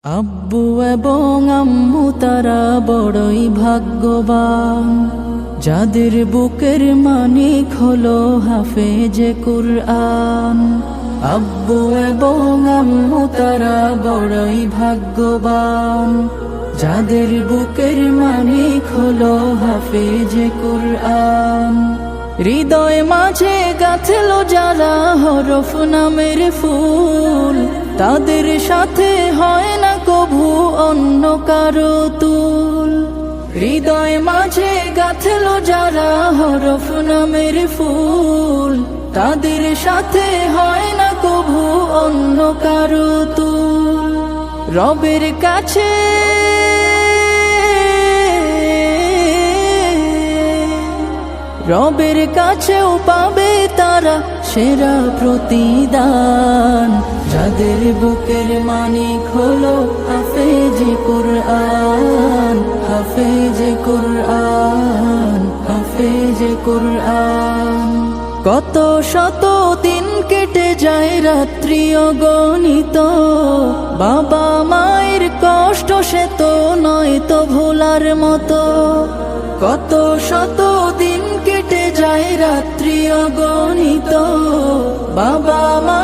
আব্বু এবং আম্মু তারা বড়ই ভাগ্যবান, যাদের বুকের মানিক হলো হাফেজে কুরআন। আব্বু এবং আম্মু তারা বড়ই ভাগ্যবান, যাদের বুকের মানিক হলো হাফেজে কুরআন। হৃদয় মাঝে গাঁথলো যারা হরফ নামের ফুল, তাদের সাথে হয় না কভু অন্য কারো তুল। হৃদয় মাঝে গাঁথলো যারা হরফ নামের ফুল, তাদের সাথে হয় না কভু অন্য কারো তুল। রবের কাছে রবের কাছেও পাবে তারা সেরা প্রতিদান, যাদের বুকের মানিক হলো হাফেজে কুরআন, হাফেজে কুরআন, হাফেজে কুরআন। কত শত দিন কেটে যায় রাত্রি অগণিত, বাবা মায়ের কষ্ট সে তো নয় তো ভোলার মতো। কত শত দিন কেটে যায় রাত্রি অগণিত, বাবা মা